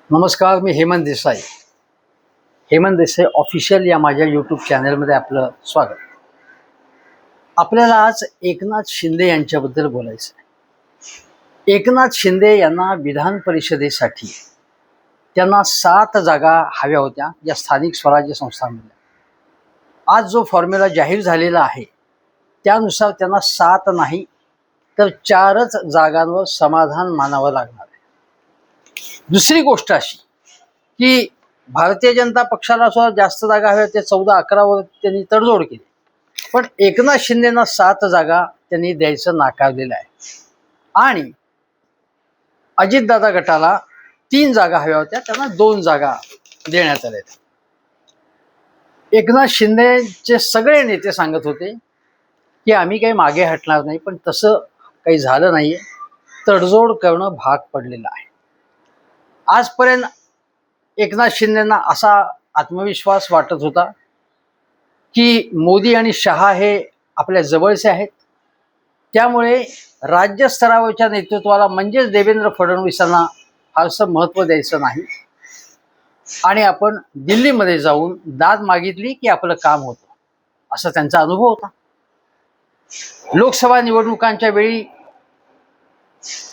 नमस्कार, मी हेमंत देसाई. हेमंत देसाई ऑफिशियल या माझ्या यूट्यूब चॅनलमध्ये आपलं स्वागत. आपल्याला आज एकनाथ शिंदे यांच्याबद्दल बोलायचं आहे. एकनाथ शिंदे यांना विधान परिषदेसाठी त्यांना 7 जागा हव्या होत्या या स्थानिक स्वराज्य संस्थांमध्ये. आज जो फॉर्म्युला जाहीर झालेला आहे त्यानुसार त्यांना 7 नाही तर 4च जागांवर समाधान मानावं लागणार आहे. दुसरी गोष्ट अशी की भारतीय जनता पक्षाला सुद्धा जास्त जागा हव्या, ते 14-11 वर त्यांनी तडजोड केली, पण एकनाथ शिंदेना 7 जागा त्यांनी द्यायचं नाकारलेलं आहे. आणि अजितदादा गटाला 3 जागा हव्या होत्या, त्यांना 2 जागा देण्यात आल्या. एकनाथ शिंदेचे सगळे नेते सांगत होते की आम्ही काही मागे हटणार नाही, पण तसं काही झालं नाहीये. तडजोड करणं भाग पडलेलं आहे. आजपर्यंत एकनाथ शिंदेना असा आत्मविश्वास वाटत होता की मोदी आणि शहा हे आपल्या जवळचे आहेत, त्यामुळे राज्य स्तरावरच्या नेतृत्वाला म्हणजेच देवेंद्र फडणवीसांना फारसं महत्त्व द्यायचं नाही आणि आपण दिल्लीमध्ये जाऊन दाद मागितली की आपलं काम होतं, असा त्यांचा अनुभव होता. लोकसभा निवडणुकांच्या वेळी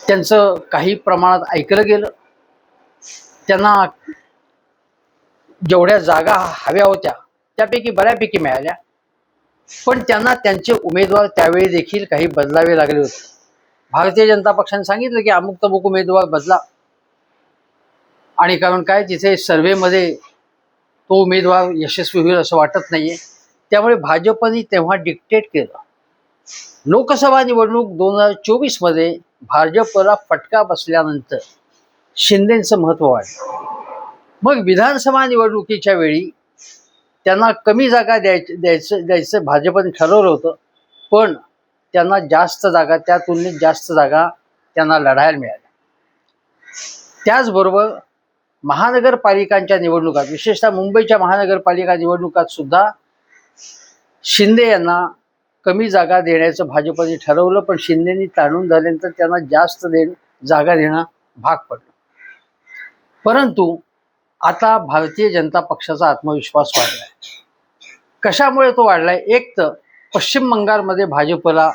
त्यांचं काही प्रमाणात ऐकलं गेलं. त्यांना जेवढ्या जागा हव्या होत्या त्यापैकी बऱ्यापैकी मिळाल्या, पण त्यांना त्यांचे उमेदवार त्यावेळी देखील काही बदलावे लागले होते. भारतीय जनता पक्षाने सांगितलं की अमुक तमुक उमेदवार बदला, आणि कारण काय, तिथे सर्व्हेमध्ये तो उमेदवार यशस्वी होईल असं वाटत नाहीये. त्यामुळे भाजपने तेव्हा डिक्टेट केलं. लोकसभा निवडणूक 2024 मध्ये भाजपला फटका बसल्यानंतर शिंदेचं महत्त्व वाढलं. मग विधानसभा निवडणुकीच्या वेळी त्यांना कमी जागा द्यायचं भाजपने ठरवलं होतं, पण त्यांना जास्त जागा, त्या तुलनेत जास्त जागा त्यांना लढायला मिळाल्या. त्याचबरोबर महानगरपालिकांच्या निवडणुकात, विशेषतः मुंबईच्या महानगरपालिका निवडणुकात सुद्धा शिंदे यांना कमी जागा देण्याचं भाजपने ठरवलं, पण शिंदेनी ताणून धरल्यानंतर त्यांना जास्त जागा देणं भाग पडलं. परंतु आता भारतीय जनता पक्षाचा आत्मविश्वास वाढलाय. कशामुळे तो वाढलाय? एक तर पश्चिम बंगालमध्ये भाजपला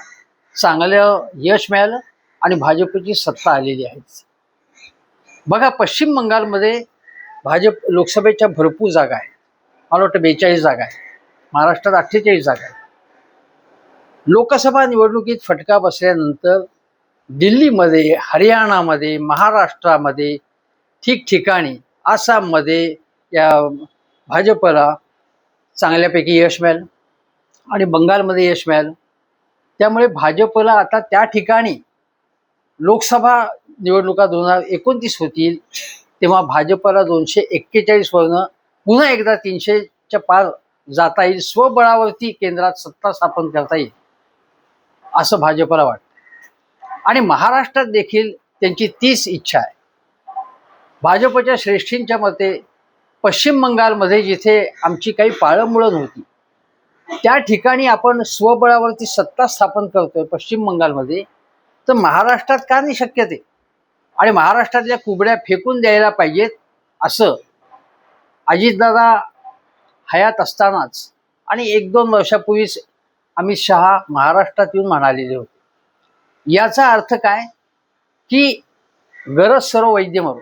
चांगलं यश मिळालं आणि भाजपची सत्ता आलेली आहे. बघा, पश्चिम बंगालमध्ये भाजप लोकसभेच्या भरपूर जागा आहेत. मला वाटतं 42 जागा आहेत. महाराष्ट्रात 48 जागा आहेत. लोकसभा निवडणुकीत फटका बसल्यानंतर दिल्लीमध्ये, हरियाणामध्ये, महाराष्ट्रामध्ये, ठिकठिकाणी आसाममध्ये या भाजपला चांगल्यापैकी यश मिळालं आणि बंगालमध्ये यश मिळालं. त्यामुळे भाजपला आता त्या ठिकाणी लोकसभा निवडणुका 2029 होतील तेव्हा भाजपला 241 वरनं पुन्हा एकदा 300च्या पार जाता येईल, स्वबळावरती केंद्रात सत्ता स्थापन करता येईल असं भाजपला वाटतं. आणि महाराष्ट्रात देखील त्यांची तीच इच्छा आहे. भाजपच्या श्रेष्ठींच्या मते पश्चिम बंगालमध्ये जिथे आमची काही पाळंमुळं नव्हती त्या ठिकाणी आपण स्वबळावरती सत्ता स्थापन करतोय पश्चिम बंगालमध्ये, तर महाराष्ट्रात का नाही शक्य ते? आणि महाराष्ट्रातल्या कुबड्या फेकून द्यायला पाहिजेत असं अजितदादा हयात असतानाच आणि 1-2 वर्षापूर्वीच अमित शहा महाराष्ट्रात येऊन म्हणालेले होते. याचा अर्थ काय की गरज सर्व वैद्य मरो,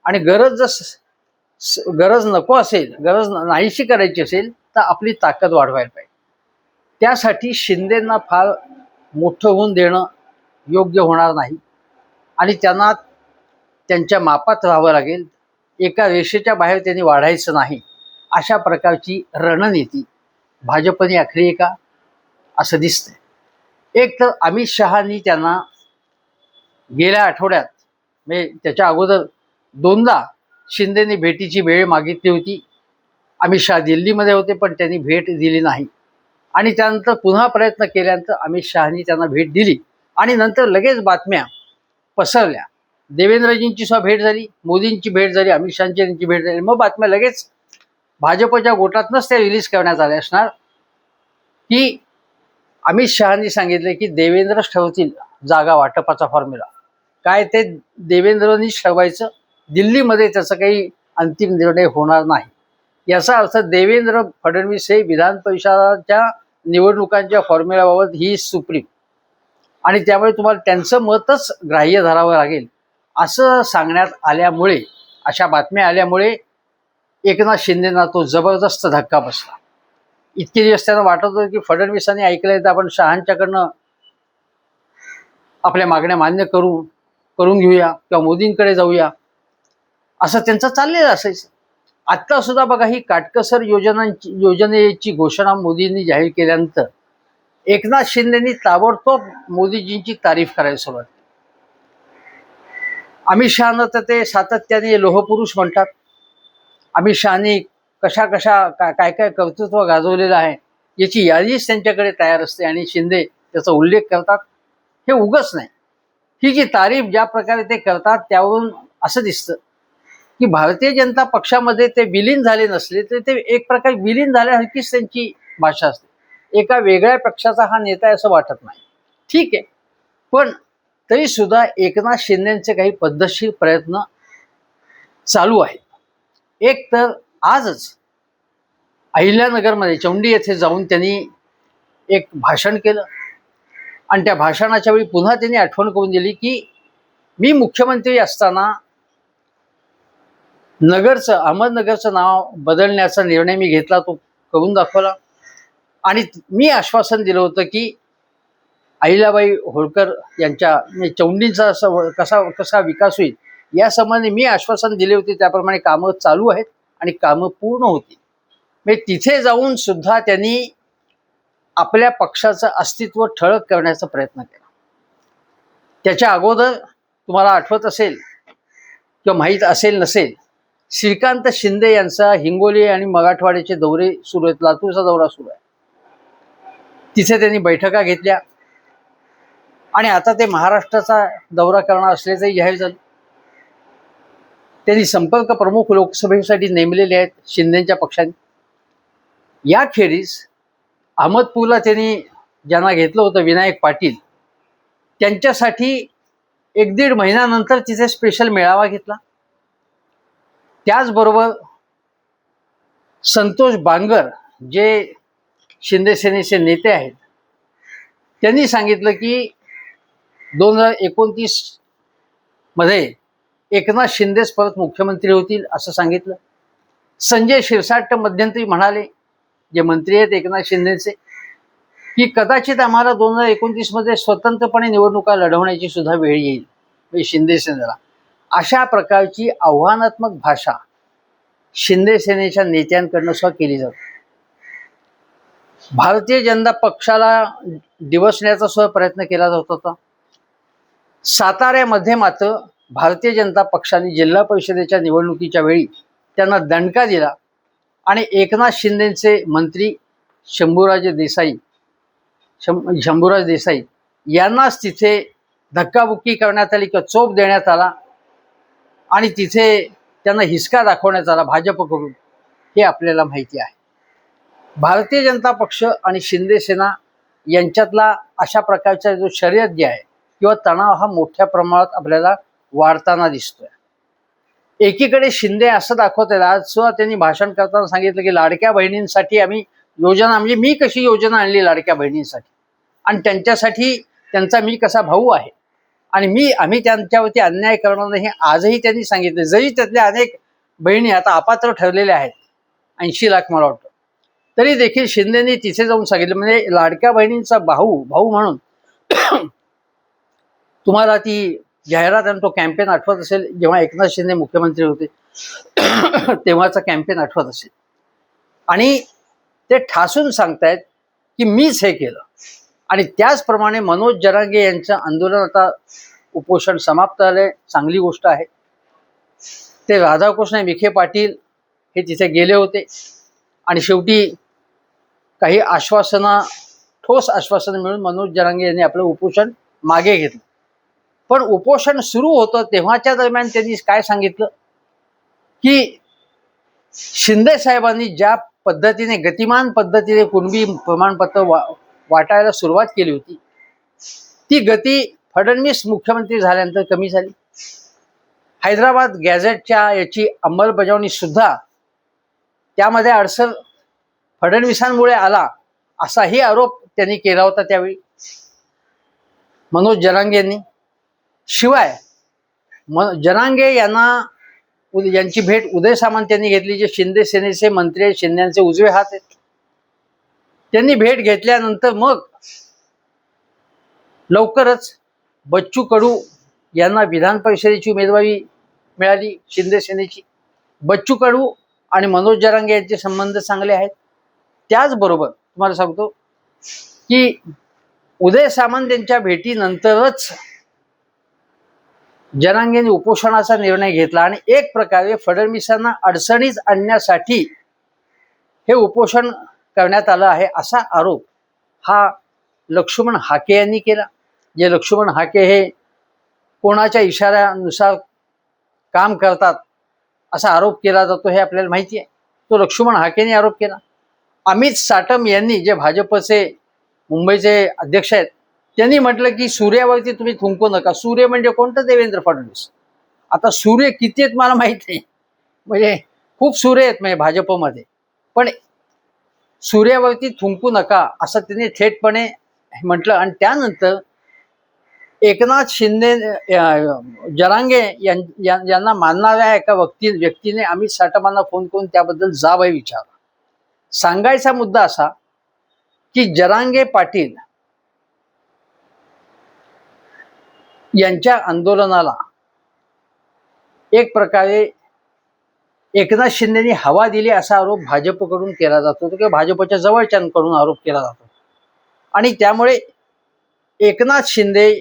आणि गरज नको असेल, गरज नाहीशी करायची असेल तर आपली ताकद वाढवायला पाहिजे. त्यासाठी शिंदेंना फार मोठं होऊन देणं योग्य होणार नाही आणि त्यांना त्यांच्या मापात राहावं लागेल. एका रेषेच्या बाहेर त्यांनी वाढायचं नाही, अशा प्रकारची रणनीती भाजपने आखली आहे का असं दिसतंय. एक तर अमित शहानी त्यांना गेल्या आठवड्यात, म्हणजे त्याच्या अगोदर 2दा शिंदेनी भेटीची वेळ मागितली होती. अमित शहा दिल्लीमध्ये होते पण त्यांनी भेट दिली नाही, आणि त्यानंतर पुन्हा प्रयत्न केल्यानंतर अमित शहानी त्यांना भेट दिली आणि नंतर लगेच बातम्या पसरल्या. देवेंद्रजींची सुद्धा भेट झाली, मोदींची भेट झाली, अमित शहांची भेट झाली. मग बातम्या लगेच भाजपच्या गोटातनंच त्या रिलीज करण्यात आल्या असणार की अमित शहांनी सांगितले की देवेंद्रच ठरवतील जागा वाटपाचा फॉर्म्युला. काय ते देवेंद्रनीच ठरवायचं दिल्लीमध्ये त्याचा काही अंतिम निर्णय होणार नाही. याचा अर्थ देवेंद्र फडणवीस हे विधान परिषदाच्या निवडणुकांच्या फॉर्म्युल्याबाबत ही सुप्रीम, आणि त्यामुळे तुम्हाला त्यांचं मतच ग्राह्य धरावं लागेल असं सांगण्यात आल्यामुळे, अशा बातम्या आल्यामुळे एकनाथ शिंदेना तो जबरदस्त धक्का बसला. इतके दिवस त्यांना वाटत होतं की फडणवीसांनी ऐकलंय तर आपण शहांच्याकडनं आपल्या मागण्या मान्य करून घेऊया किंवा मोदींकडे जाऊया, असं त्यांचं चाललेलं असायचं. आत्ता सुद्धा बघा, ही काटकसर योजनेची घोषणा मोदींनी जाहीर केल्यानंतर एकनाथ शिंदेनी ताबडतोब मोदीजींची तारीफ करायला सुरुवात केली. अमित शहाना तर ते सातत्याने लोहपुरुष म्हणतात. अमित शहानी काय काय कर्तृत्व गाजवलेलं आहे याची यादीच त्यांच्याकडे तयार असते, आणि शिंदे त्याचा उल्लेख करतात. हे उगच नाही. ही जी तारीफ ज्या प्रकारे ते करतात त्यावरून असं दिसतं की भारतीय जनता पक्षामध्ये ते विलीन झाले नसले तर ते एक प्रकारे विलीन झाल्यासारखीच त्यांची भाषा असते. एका वेगळ्या पक्षाचा हा नेता आहे असं वाटत नाही. ठीक आहे, पण तरी सुद्धा एकनाथ शिंदेचे काही पद्धतशीर प्रयत्न चालू आहेत. एक तर आजच अहिल्यानगरमध्ये चौंडी येथे जाऊन त्यांनी एक भाषण केलं, आणि त्या भाषणाच्या वेळी पुन्हा त्यांनी आठवण करून दिली की मी मुख्यमंत्री असताना अहमदनगरचं नाव बदलण्याचा निर्णय मी घेतला, तो करून दाखवला, आणि मी आश्वासन दिलं होतं की अहिल्याबाई होळकर यांच्या चौंडीचा कसा विकास होईल या संबंधी मी आश्वासन दिले होते. त्याप्रमाणे कामं चालू आहेत आणि कामं पूर्ण होती. म्हणजे तिथे जाऊन सुद्धा त्यांनी आपल्या पक्षाचं अस्तित्व ठळक करण्याचा प्रयत्न केला. त्याच्या अगोदर तुम्हाला आठवत असेल किंवा माहीत असेल नसेल, श्रीकांत शिंदे यांचा हिंगोली आणि मराठवाड्याचे दौरे सुरू आहेत. लातूरचा दौरा सुरू आहे. तिथे त्यांनी बैठका घेतल्या, आणि आता ते महाराष्ट्राचा दौरा करणार असल्याचंही जाहीर झालं. त्यांनी संपर्क प्रमुख लोकसभेसाठी नेमलेले आहेत शिंदेच्या पक्षाने. याखेरीज अहमदपूरला त्यांनी ज्यांना घेतलं होतं, विनायक पाटील, त्यांच्यासाठी 1-1.5 महिन्यानंतर तिथे स्पेशल मेळावा घेतला. त्याचबरोबर संतोष बांगर जे शिंदे सेनेचे नेते आहेत, त्यांनी सांगितलं की 2029 मध्ये एकनाथ शिंदेच परत मुख्यमंत्री होतील असं सांगितलं. संजय शिरसाट मध्यंतरी म्हणाले, जे मंत्री आहेत एकनाथ शिंदेचे, की कदाचित आम्हाला 2029 मध्ये स्वतंत्रपणे निवडणुका लढवण्याची सुद्धा वेळ येईल, म्हणजे शिंदे सेनेला. अशा प्रकारची आव्हानात्मक भाषा शिंदे सेनेच्या नेत्यांकडनं सुद्धा केली जाते. भारतीय जनता पक्षाला डिवचण्याचा सुद्धा प्रयत्न केला जात होता. साताऱ्यामध्ये मात्र भारतीय जनता पक्षाने जिल्हा परिषदेच्या निवडणुकीच्या वेळी त्यांना दणका दिला, आणि एकनाथ शिंदेचे मंत्री शंभूराज देसाई यांनाच तिथे धक्काबुक्की करण्यात आली किंवा चोप देण्यात आला, आणि तिथे त्यांना हिसका दाखवण्यात आला भाजपकडून. हे आपल्याला माहिती आहे. भारतीय जनता पक्ष आणि शिंदे सेना यांच्यातला अशा प्रकारचा जो शर्यत जी आहे किंवा तणाव हा मोठ्या प्रमाणात आपल्याला वाढताना दिसतोय. एकीकडे शिंदे असं दाखवत आहेत, आज सुद्धा त्यांनी भाषण करताना सांगितलं की लाडक्या बहिणींसाठी आम्ही योजना, म्हणजे मी कशी योजना आणली लाडक्या बहिणींसाठी, आणि त्यांच्यासाठी त्यांचा मी कसा भाऊ आहे, आणि आम्ही त्यांच्यावरती अन्याय करणार नाही, आजही त्यांनी सांगितले. जरी त्यातल्या अनेक बहिणी आता अपात्र ठरलेल्या आहेत, 80 लाख मला वाटतं, तरी देखील शिंदेनी तिथे जाऊन सांगितलं, म्हणजे लाडक्या बहिणींचा भाऊ म्हणून तुम्हाला ती जाहिरात आणि तो कॅम्पेन आठवत असेल, जेव्हा एकनाथ शिंदे मुख्यमंत्री होते तेव्हाचा कॅम्पेन आठवत असेल, आणि ते ठासून सांगतायत की मीच हे केलं. आणि त्याचप्रमाणे मनोज जरांगे यांचं आंदोलन, आता उपोषण समाप्त झालंय, चांगली गोष्ट आहे. ते राधाकृष्ण विखे पाटील हे तिथे गेले होते, आणि शेवटी काही ठोस आश्वासनं मिळून मनोज जरांगे यांनी आपलं उपोषण मागे घेतलं. पण उपोषण सुरू होतं तेव्हाच्या दरम्यान त्यांनी काय सांगितलं की शिंदे साहेबांनी ज्या पद्धतीने गतिमान पद्धतीने कुणबी प्रमाणपत्र वाटायला सुरुवात केली होती, ती गती फडणवीस मुख्यमंत्री झाल्यानंतर कमी झाली. हैदराबाद गॅझेटच्या याची अंमलबजावणी सुद्धा त्यामध्ये अडसर फडणवीसांमुळे आला असाही आरोप त्यांनी केला होता त्यावेळी मनोज जरांगे यांनी. शिवाय जरांगे यांची भेट उदय सामंत यांनी घेतली, जे शिंदे सेनेचे मंत्री आहेत, शिंदेचे उजवे हात आहेत. त्यांनी भेट घेतल्यानंतर मग लवकरच बच्चू कडू यांना विधान परिषदेची उमेदवारी मिळाली शिंदे सेनेची. बच्चू कडू आणि मनोज जरांगे यांचे संबंध चांगले आहेत. त्याचबरोबर तुम्हाला सांगतो की उदय सामंत यांच्या भेटीनंतरच जरांगेंनी उपोषणाचा निर्णय घेतला आणि एक प्रकारे फडणवीसांना अडचणीत आणण्यासाठी हे उपोषण करण्यात आलं आहे असा आरोप हा लक्ष्मण हाके यांनी केला. जे लक्ष्मण हाके हे कोणाच्या इशाऱ्यानुसार काम करतात असा आरोप केला जातो हे आपल्याला माहिती आहे. तो लक्ष्मण हाकेने आरोप केला. अमित साटम यांनी, जे भाजपचे मुंबईचे अध्यक्ष आहेत, त्यांनी म्हटलं की सूर्यावरती तुम्ही थुंकू नका. सूर्य म्हणजे कोणतं? देवेंद्र फडणवीस. आता सूर्य किती आहेत मला माहित नाही, म्हणजे खूप सूर्य आहेत म्हणजे भाजपमध्ये, पण सूर्यावरती थुंकू नका असं त्यांनी थेटपणे म्हटलं. आणि त्यानंतर एकनाथ शिंदे जरांगे यांना मानणाऱ्या एका व्यक्तीने अमित साटमांना फोन करून त्याबद्दल जाब विचारला. सांगायचा मुद्दा असा की जरांगे पाटील यांच्या आंदोलनाला एक प्रकारे एकनाथ शिंदेनी हवा दिली असा आरोप भाजपकडून केला जातो किंवा भाजपच्या जवळच्यांकडून आरोप केला जातो. आणि त्यामुळे एकनाथ शिंदे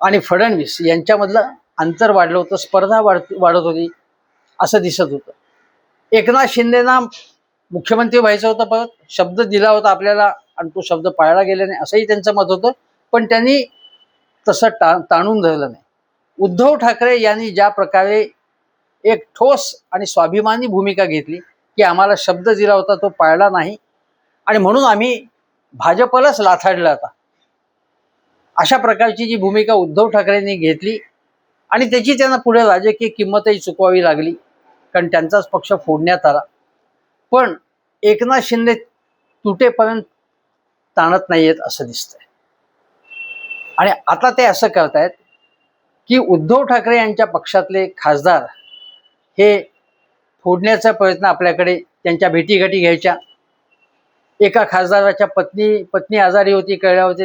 आणि फडणवीस यांच्यामधलं अंतर वाढलं होतं, स्पर्धा वाढत होती असं दिसत होतं. एकनाथ शिंदेना मुख्यमंत्री व्हायचं होतं, परत शब्द दिला होता आपल्याला आणि तो शब्द पाळला गेला नाही असंही त्यांचं मत होतं, पण त्यांनी तसं ताणून धरलं नाही. उद्धव ठाकरे यांनी ज्या प्रकारे एक ठोस आणि स्वाभिमानी भूमिका घेतली की आम्हाला शब्द दिला होता तो पाळला नाही आणि म्हणून आम्ही भाजपलाच लाथाडला होता, अशा प्रकारची जी भूमिका उद्धव ठाकरेंनी घेतली आणि त्याची त्यांना पुढे राजकीय किंमतही चुकवावी लागली, कारण त्यांचाच पक्ष फोडण्यात आला. पण एकनाथ शिंदे तुटेपर्यंत ताणत नाहीयेत असं दिसतंय. आणि आता ते असं करतायत की उद्धव ठाकरे यांच्या पक्षातले खासदार हे फोडण्याचा प्रयत्न आपल्याकडे, त्यांच्या भेटीगाठी घ्यायच्या. एका खासदाराच्या पत्नी आजारी होती, कळल्यावरती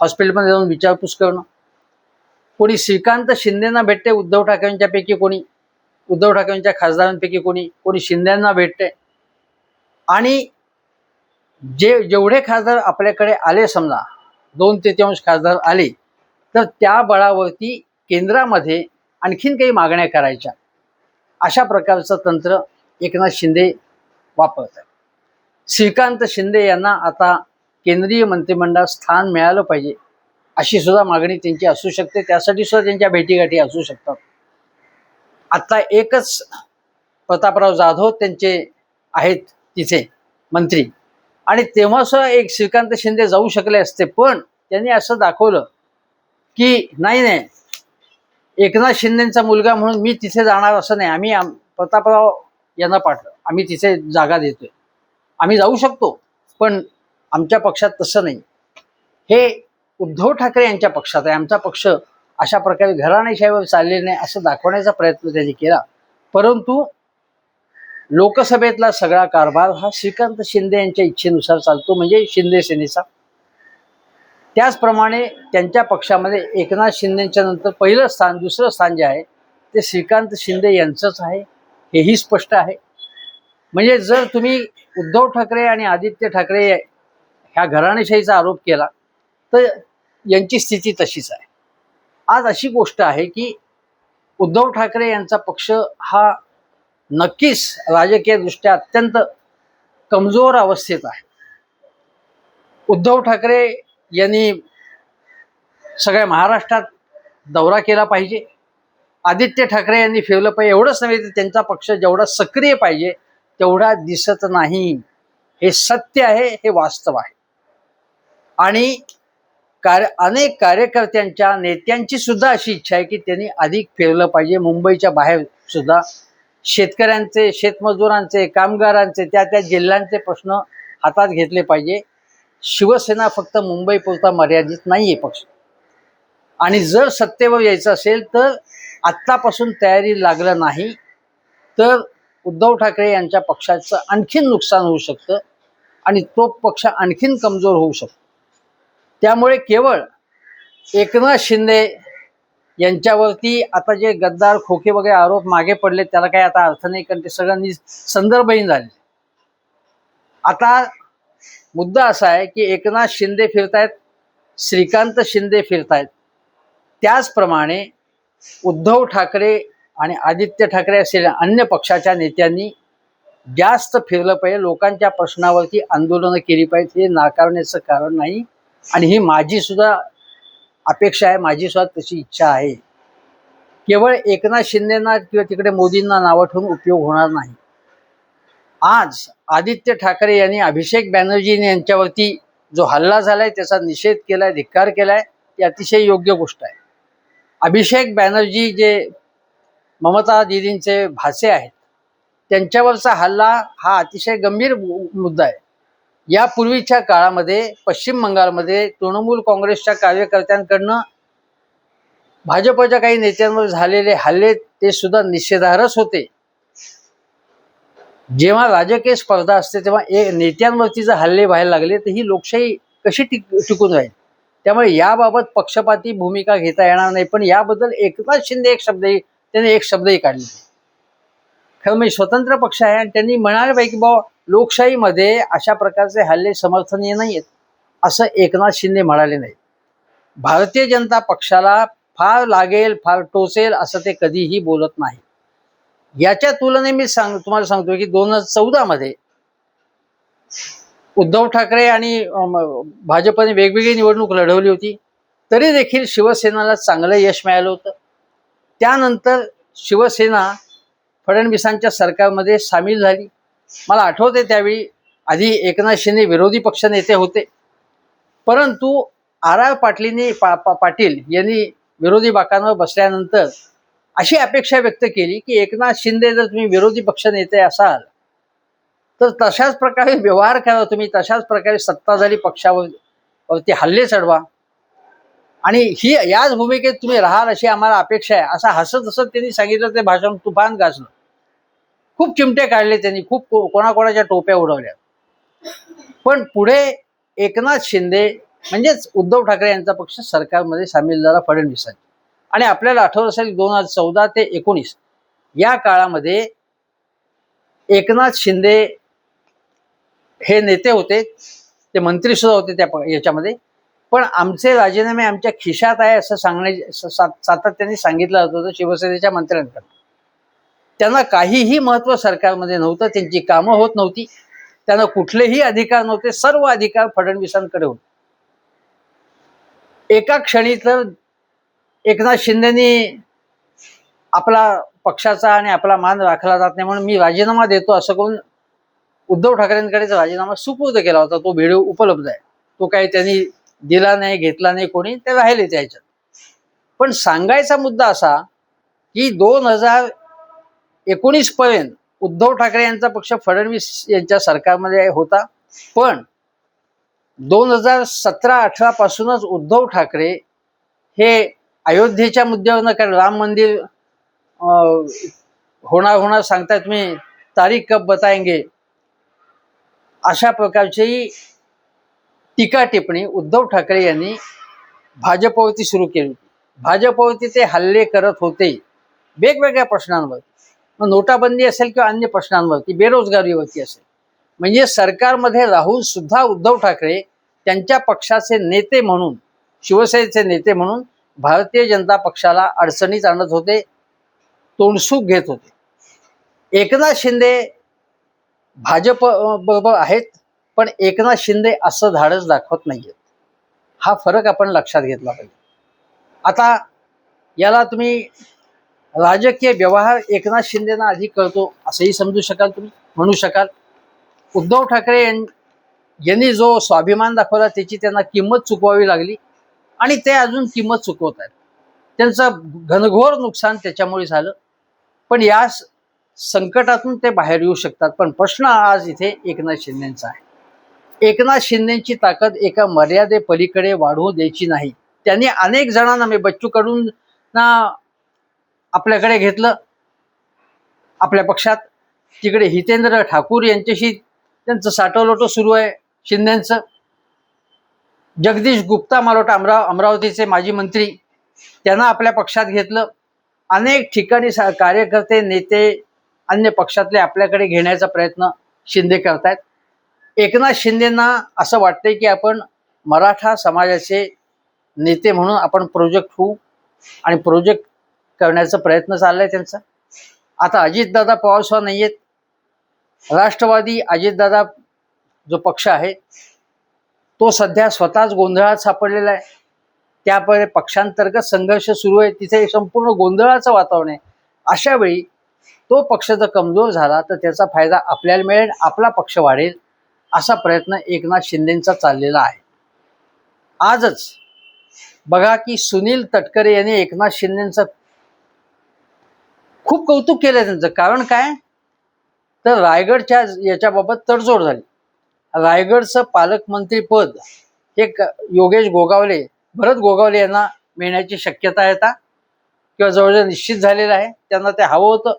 हॉस्पिटलमध्ये जाऊन विचारपूस करणं. कोणी श्रीकांत शिंदेना भेटते उद्धव ठाकरेंच्यापैकी, कोणी उद्धव ठाकरेंच्या खासदारांपैकी कोणी शिंदेना भेटते. आणि जेवढे खासदार आपल्याकडे आले, समजा 2/3 खासदार आले, तर त्या बळावरती केंद्रामध्ये आणखीन काही मागण्या करायच्या, अशा प्रकारचं तंत्र एकनाथ शिंदे वापरतात. श्रीकांत शिंदे यांना आता केंद्रीय मंत्रिमंडळात स्थान मिळालं पाहिजे अशी सुद्धा मागणी त्यांची असू शकते. त्यासाठी सुद्धा त्यांच्या भेटीगाठी असू शकतात. आता एकच प्रतापराव जाधव त्यांचे आहेत तिथे मंत्री, आणि तेव्हा सुद्धा एक श्रीकांत शिंदे जाऊ शकले असते, पण त्यांनी असं दाखवलं की नाही, एकनाथ शिंदेचा मुलगा म्हणून मी तिथे जाणार असं नाही, आम्ही प्रतापराव यांना पाठवलं, आम्ही तिथे जागा देतोय, आम्ही जाऊ शकतो, पण आमच्या पक्षात तसं नाही. हे उद्धव ठाकरे यांच्या पक्षात आहे, आमचा पक्ष अशा प्रकारे घराणेशाहीवर चाललेला नाही असं दाखवण्याचा प्रयत्न त्यांनी केला. परंतु लोकसभेतला सगळा कारभार हा श्रीकांत शिंदे यांच्या इच्छेनुसार चालतो, म्हणजे शिंदे सेनेचा. त्याचप्रमाणे त्यांच्या पक्षामध्ये एकनाथ शिंदेच्या नंतर पहिलं स्थान, दुसरं स्थान जे आहे ते श्रीकांत शिंदे यांचंच आहे, हेही स्पष्ट आहे. म्हणजे जर तुम्ही उद्धव ठाकरे आणि आदित्य ठाकरे ह्या घराणेशाहीचा आरोप केला तर यांची स्थिती तशीच आहे. आज अशी गोष्ट आहे की उद्धव ठाकरे यांचा पक्ष हा नक्कीच राजकीयदृष्ट्या अत्यंत कमजोर अवस्थेत आहे. उद्धव ठाकरे यांनी सगळ्या महाराष्ट्रात दौरा केला पाहिजे, आदित्य ठाकरे यांनी फिरलं पाहिजे. एवढंच नव्हे तर त्यांचा पक्ष जेवढा सक्रिय पाहिजे तेवढा दिसत नाही. हे सत्य आहे, हे वास्तव आहे. आणि अनेक कार्यकर्त्यांच्या नेत्यांची सुद्धा अशी इच्छा आहे की त्यांनी अधिक फिरलं पाहिजे, मुंबईच्या बाहेर सुद्धा शेतकऱ्यांचे, शेतमजुरांचे, कामगारांचे, त्या त्या जिल्ह्यांचे प्रश्न हातात घेतले पाहिजे. शिवसेना फक्त मुंबईपुरता मर्यादित नाहीये पक्ष, आणि जर सत्तेवर यायचं असेल तर आत्तापासून तयारी लागलं नाही तर उद्धव ठाकरे यांच्या पक्षाचं आणखीन नुकसान होऊ शकतं आणि तो पक्ष आणखीन कमजोर होऊ शकतो. त्यामुळे केवळ एकनाथ शिंदे यांच्यावरती आता जे गद्दार, खोके वगैरे आरोप मागे पडले त्याला काही आता अर्थ नाही, कारण ते सगळ्यांनी संदर्भहीन झाले. आता मुद्दा असा आहे की एकनाथ शिंदे फिरतायत, श्रीकांत शिंदे फिरतायत, त्याचप्रमाणे उद्धव ठाकरे आणि आदित्य ठाकरे असेल अन्य पक्षाच्या नेत्यांनी जास्त फिरलं पाहिजे, लोकांच्या प्रश्नावरती आंदोलनं केली पाहिजे. हे नाकारण्याचं कारण नाही, आणि ही माझी सुद्धा अपेक्षा आहे, माझी सुद्धा तशी इच्छा आहे. केवळ एकनाथ शिंदेना किंवा तिकडे मोदींना नावं ठेवून उपयोग होणार नाही. आज आदित्य ठाकरे यांनी अभिषेक बॅनर्जी यांच्यावरती जो हल्ला झालाय त्याचा निषेध केलाय, धिक्कार केलाय, ती अतिशय योग्य गोष्ट आहे. अभिषेक बॅनर्जी जे ममता दीदींचे भाचे आहेत त्यांच्यावरचा हल्ला हा अतिशय गंभीर मुद्दा आहे. यापूर्वीच्या काळामध्ये पश्चिम बंगालमध्ये तृणमूल काँग्रेसच्या कार्यकर्त्यांकडनं भाजपच्या काही नेत्यांवर झालेले हल्ले ते सुद्धा निषेधार्हच होते. जेव्हा राजकीय स्पर्धा असते तेव्हा नेत्यांवरती जर हल्ले व्हायला लागले तर ही लोकशाही कशी टिकून राहील. त्यामुळे याबाबत पक्षपाती भूमिका घेता येणार नाही. पण याबद्दल एकनाथ शिंदे त्यांनी एक शब्दही काढले. खरं म्हणजे स्वतंत्र पक्ष आहे आणि त्यांनी म्हणाले पाहिजे की बाबा लोकशाहीमध्ये अशा प्रकारचे हल्ले समर्थनीय नाही आहेत, असं एकनाथ शिंदे म्हणाले नाही. भारतीय जनता पक्षाला फार लागेल, फार टोचेल असं ते कधीही बोलत नाही. याच्या तुलनेत मी तुम्हाला सांगतो की 2014 मध्ये उद्धव ठाकरे आणि भाजपने वेगवेगळी निवडणूक लढवली होती, तरी देखील शिवसेनेला चांगलं यश मिळालं होतं. त्यानंतर शिवसेना फडणवीसांच्या सरकारमध्ये सामील झाली. मला आठवते त्यावेळी आधी एकनाथ शिंदे विरोधी पक्ष नेते होते, परंतु आर पाटील यांनी विरोधी बाकांवर बसल्यानंतर अशी अपेक्षा व्यक्त केली की एकनाथ शिंदे जर तुम्ही विरोधी पक्ष नेते असाल तर तशाच प्रकारे व्यवहार करा, तुम्ही तशाच प्रकारे सत्ताधारी पक्षावरती हल्ले चढवा आणि याच भूमिकेत तुम्ही राहाल अशी आम्हाला अपेक्षा आहे, असं हसत हसत त्यांनी सांगितलं. ते भाषण तुफान गाजलं, खूप चिमटे काढले त्यांनी, खूप कोणाकोणाच्या टोप्या उडवल्या. पण पुढे एकनाथ शिंदे म्हणजेच उद्धव ठाकरे यांचा पक्ष सरकारमध्ये सामील झाला फडणवीसांनी. आणि आपल्याला आठवत असेल 2014 ते 2019 या काळामध्ये एकनाथ शिंदे हे नेते होते, ते मंत्री सुद्धा होते त्या याच्यामध्ये. पण आमचे राजीनामे आमच्या खिशात आहे असं सातत्याने सांगितलं होतं शिवसेनेच्या मंत्र्यांकडे. त्यांना काहीही महत्त्व सरकारमध्ये नव्हतं, त्यांची कामं होत नव्हती, त्यांना कुठलेही अधिकार नव्हते, सर्व अधिकार फडणवीसांकडे होते. एका क्षणी तर एकनाथ शिंदेनी आपला पक्षाचा आणि आपला मान राखला जात नाही म्हणून मी राजीनामा देतो असं करून उद्धव ठाकरेंकडेच राजीनामा सुपूर्द केला होता. तो व्हिडिओ उपलब्ध आहे. तो काही त्यांनी दिला नाही, घेतला नाही कोणी, ते राहिले त्याच्यात. पण सांगायचा मुद्दा असा की 2019 पर्यंत उद्धव ठाकरे यांचा पक्ष फडणवीस यांच्या सरकारमध्ये होता, पण 2017-18 पासूनच उद्धव ठाकरे हे अयोध्येच्या मुद्द्यावर न कारण राम मंदिर होणार सांगताय तुम्ही, तारीख कब बताएंगे, अशा प्रकारची टीका टिप्पणी उद्धव ठाकरे यांनी भाजपवरती सुरू केली. भाजपवरती ते हल्ले करत होते वेगवेगळ्या प्रश्नांवर, मग नोटाबंदी असेल किंवा अन्य प्रश्नांवरती, बेरोजगारीवरती असेल. म्हणजे सरकारमध्ये राहून सुद्धा उद्धव ठाकरे त्यांच्या पक्षाचे नेते म्हणून, शिवसेनेचे नेते म्हणून भारतीय जनता पक्षाला अडचणीत आणत होते, तोंडसूक घेत होते. एकनाथ शिंदे भाजप बरोबर आहेत, पण एकनाथ शिंदे असं धाडस दाखवत नाहीयेत. हा फरक आपण लक्षात घेतला पाहिजे. आता याला तुम्ही राजकीय व्यवहार एकनाथ शिंदेना अधिक करतो असंही समजू शकाल, तुम्ही म्हणू शकाल. उद्धव ठाकरे यांनी जो स्वाभिमान दाखवला त्याची त्यांना किंमत चुकवावी लागली. आणि ते अजून किंमत चुकवत आहेत. त्यांचं घनघोर नुकसान त्याच्यामुळे झालं. पण या संकटातून ते बाहेर येऊ शकतात. पण प्रश्न आज इथे एकनाथ शिंदेचा आहे. एकनाथ शिंदेची ताकद एका मर्यादे पलीकडे वाढवू द्यायची नाही. त्यांनी अनेक जणांना, मी बच्चू कडूंना आपल्याकडे घेतलं आपल्या पक्षात, तिकडे हितेंद्र ठाकूर यांच्याशी त्यांचं साठवलोटं सुरू आहे शिंदेचं. जगदीश गुप्ता मला वाटतं अमरावतीचे माजी मंत्री, त्यांना आपल्या पक्षात घेतलं. अनेक ठिकाणी कार्यकर्ते, नेते अन्य पक्षातले आपल्याकडे घेण्याचा प्रयत्न शिंदे करतायत. एकनाथ शिंदेंना असं वाटतंय की आपण मराठा समाजाचे नेते म्हणून आपण प्रोजेक्ट होऊ आणि प्रोजेक्ट करण्याचा प्रयत्न चाललाय त्यांचा. आता अजितदादा पवारस्वार नाही आहेत. राष्ट्रवादी अजितदादा जो पक्ष आहे तो सध्या स्वतःच गोंधळात सापडलेला आहे. त्यामुळे पक्षांतर्गत संघर्ष सुरू आहे, तिथे संपूर्ण गोंधळाचं वातावरण आहे. अशा वेळी तो पक्ष जर कमजोर झाला तर त्याचा फायदा आपल्याला मिळेल, आपला पक्ष वाढेल, असा प्रयत्न एकनाथ शिंदेंचा चाललेला आहे. आजच बघा की सुनील तटकरे यांनी एकनाथ शिंदेंचं खूप कौतुक केलं. त्यांचं कारण काय तर रायगडच्या याच्याबाबत तडजोड झाली. रायगडचं पालकमंत्री पद हे योगेश गोगावले, भरत गोगावले यांना मिळण्याची शक्यता आहे आता, किंवा जवळजवळ निश्चित झालेलं आहे. त्यांना ते हवं होतं,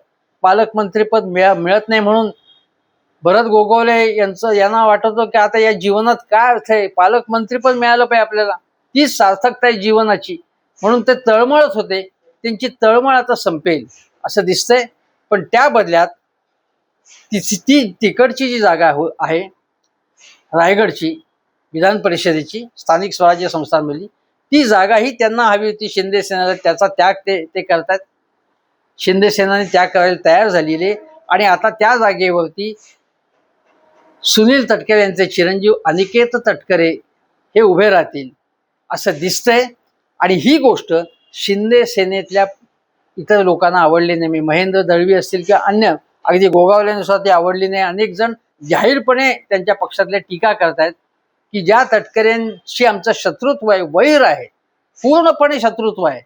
पालकमंत्रीपद मिळत नाही म्हणून भरत गोगावले यांना वाटत होतं की आता या जीवनात काय अर्थ आहे, पालकमंत्रीपद मिळालं पाहिजे आपल्याला, तीच सार्थकता आहे जीवनाची, म्हणून ते तळमळत होते. त्यांची तळमळ आता संपेल असं दिसतंय. पण त्या बदल्यात तिकडची जी जागा आहे रायगडची विधान परिषदेची स्थानिक स्वराज्य संस्थांमधली, ती जागाही त्यांना हवी होती शिंदे सेनेला. त्याचा त्याग ते करतात. शिंदे सेनाने त्याग करायला तयार झालेले. आणि आता त्या जागेवरती सुनील तटकरे यांचे चिरंजीव अनिकेत तटकरे हे उभे राहतील असं दिसतंय. आणि ही गोष्ट शिंदे सेनेतल्या इतर लोकांना आवडली नाही. महेंद्र दळवी असतील किंवा अन्य, अगदी गोगावलेनुसार ती आवडली नाही. अनेक जण जाहीरपणे त्यांच्या पक्षातल्या टीका करतायत की ज्या तटकऱ्यांशी आमचं शत्रुत्व आहे, वैर आहे, पूर्णपणे शत्रुत्व आहे,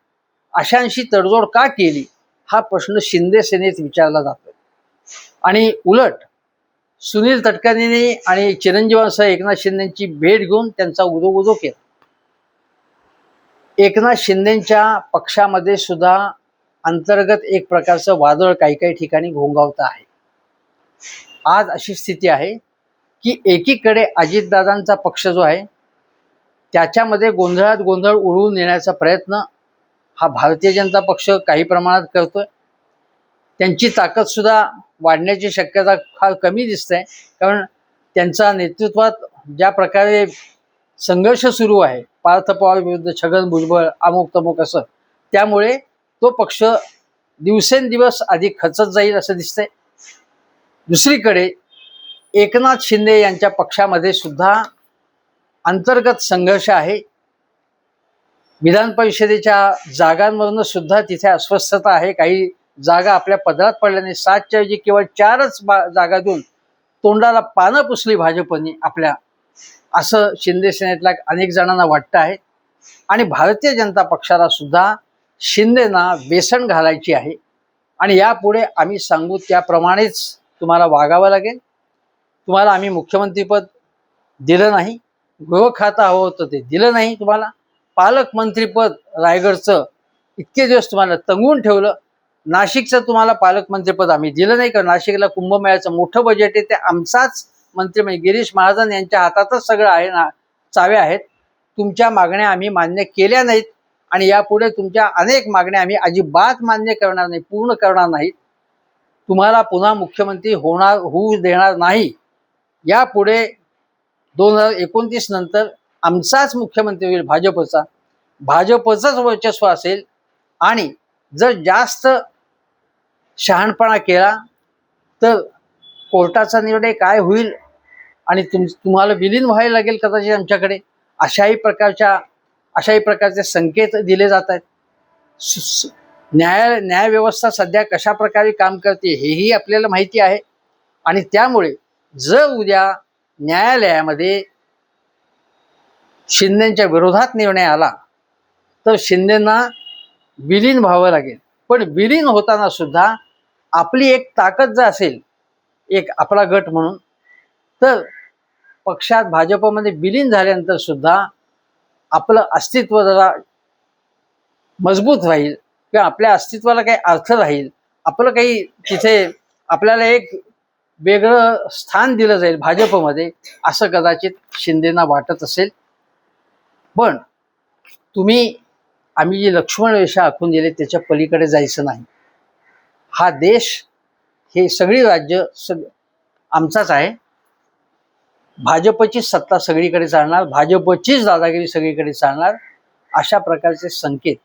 अशांशी तडजोड का केली, हा प्रश्न शिंदे सेनेत विचारला जातोय. आणि उलट सुनील तटकरेंनी आणि चिरंजीवांसह एकनाथ शिंदेची भेट घेऊन त्यांचा उदो केला. एकनाथ शिंदेच्या पक्षामध्ये सुद्धा अंतर्गत एक प्रकारचं वादळ काही ठिकाणी घोंगावत आहे. आज अशी स्थिती आहे की एकीकडे अजितदादांचा पक्ष जो आहे त्याच्यामध्ये गोंधळात गोंधळ उडवून नेण्याचा प्रयत्न हा भारतीय जनता पक्ष काही प्रमाणात करतोय. त्यांची ताकद सुद्धा वाढण्याची शक्यता फार कमी दिसते, कारण त्यांच्या नेतृत्वात ज्या प्रकारे संघर्ष सुरू आहे, पार्थ पवार विरुद्ध छगन भुजबळ, अमुक तमुक असं, त्यामुळे तो पक्ष दिवसेंदिवस अधिक खचत जाईल असं दिसतंय. दुसरीकडे एकनाथ शिंदे यांच्या पक्षामध्ये सुद्धा अंतर्गत संघर्ष आहे. विधान परिषदेच्या जागांवरून सुद्धा तिथे अस्वस्थता आहे. काही जागा आपल्या पदरात पडल्या नाही. 7च्या ऐवजी केवळ 4च जागा देऊन तोंडाला पानं पुसली भाजपने आपल्या, असं शिंदे सेनेतल्या अनेक जणांना वाटतं आहे. आणि भारतीय जनता पक्षाला सुद्धा शिंदेना बेसन घालायची आहे. आणि यापुढे आम्ही सांगू त्याप्रमाणेच तुम्हाला वागावं लागेल. तुम्हाला आम्ही मुख्यमंत्रीपद दिलं नाही, गृह खातं हवं होतं ते दिलं नाही, तुम्हाला पालकमंत्रीपद रायगडचं इतके दिवस तुम्हाला तंगून ठेवलं, नाशिकचं तुम्हाला पालकमंत्रीपद आम्ही दिलं नाही, कारण नाशिकला कुंभमेळ्याचं मोठं बजेट आहे, ते आमचाच मंत्री म्हणजे गिरीश महाजन यांच्या हातातच सगळं आहे ना, चाव्या आहेत. तुमच्या मागण्या आम्ही मान्य केल्या नाहीत आणि यापुढे तुमच्या अनेक मागण्या आम्ही अजिबात मान्य करणार नाही, पूर्ण करणार नाहीत. तुम्हाला पुन्हा मुख्यमंत्री होऊ देणार नाही. यापुढे 2029 नंतर आमचाच मुख्यमंत्री होईल, भाजपचंच वर्चस्व असेल. आणि जर जास्त शहाणपणा केला तर कोर्टाचा निर्णय काय होईल आणि तुम्हाला विलीन व्हायला लागेल कदाचित आमच्याकडे, अशाही प्रकारचे संकेत दिले जात आहेत. न्यायव्यवस्था सध्या कशा प्रकारे काम करते हेही आपल्याला माहिती आहे. आणि त्यामुळे जर उद्या न्यायालयामध्ये शिंदेच्या विरोधात निर्णय आला तर शिंदेंना विलीन व्हावं लागेल. पण विलीन होताना सुद्धा आपली एक ताकद जर असेल, एक आपला गट म्हणून, तर पक्षात भाजपमध्ये विलीन झाल्यानंतर सुद्धा आपलं अस्तित्व जरा मजबूत राहील किंवा आपल्या अस्तित्वाला काही अर्थ राहील, आपलं काही तिथे आपल्याला एक वेगळं स्थान दिलं जाईल भाजपमध्ये, असं कदाचित शिंदेना वाटत असेल. पण आम्ही जी लक्ष्मण रेषा आखून दिली त्याच्या पलीकडे जायचं नाही. हा देश, हे सगळी राज्य आमचाच आहे. भाजपची सत्ता सगळीकडे चालणार, भाजपचीच दादागिरी सगळीकडे चालणार, अशा प्रकारचे संकेत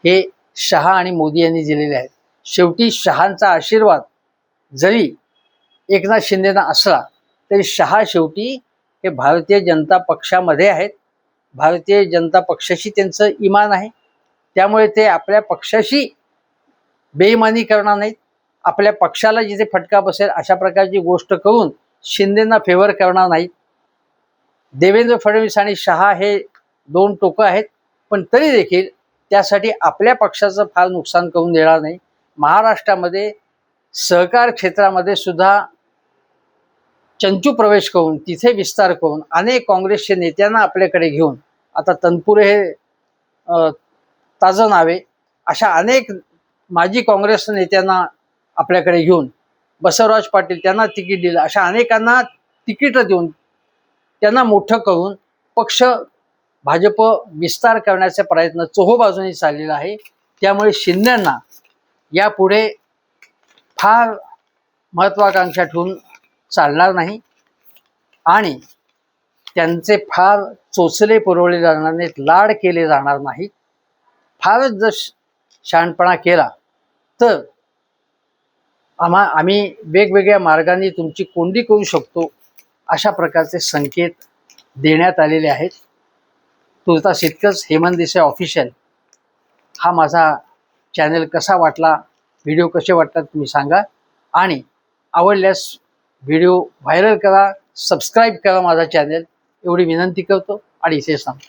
हे शहा आणि मोदी यांनी दिलेले आहेत. शेवटी शहांचा आशीर्वाद जरी एकनाथ शिंदेना असला तरी शहा शेवटी हे भारतीय जनता पक्षामध्ये आहेत. भारतीय जनता पक्षाशी त्यांचं इमान आहे, त्यामुळे ते आपल्या पक्षाशी बेईमानी करणार नाहीत. आपल्या पक्षाला जिथे फटका बसेल अशा प्रकारची गोष्ट करून शिंदेना फेवर करणार नाहीत. देवेंद्र फडणवीस आणि शहा हे दोन टोकं आहेत, पण तरी देखील त्यासाठी आपल्या पक्षाचं फार नुकसान करून देणार नाही. महाराष्ट्रामध्ये सहकार क्षेत्रामध्ये सुद्धा चंचू प्रवेश करून, तिथे विस्तार करून, अनेक काँग्रेसचे नेत्यांना आपल्याकडे घेऊन, आता तनपुरे हे ताजं नावे, अशा अनेक माजी काँग्रेस नेत्यांना आपल्याकडे घेऊन, बसवराज पाटील त्यांना तिकीट दिलं, अशा अनेकांना तिकीट देऊन त्यांना मोठं करून पक्ष भाजप विस्तार करण्याचा प्रयत्न चोहोबाजूंनी चाललेला आहे. त्यामुळे शिंदेंना यापुढे फार महत्वाकांक्षा ठेवून चालणार नाही आणि त्यांचे फार चोचले पुरवले जाणार नाहीत, लाड केले जाणार नाहीत. फारच जर शहाणपणा केला तर आम्ही वेगवेगळ्या मार्गाने तुमची कोंडी करू शकतो, अशा प्रकारचे संकेत देण्यात आलेले आहेत. तुर्तास इतकंच. हेमंत देसाई ऑफिशियल हा माझा चॅनल कसा वाटला, व्हिडिओ कसे वाटतात तुम्ही सांगा, आणि आवडल्यास व्हिडिओ व्हायरल करा, सबस्क्राईब करा माझा चॅनल, एवढी विनंती करतो आणि इथे सांगतो.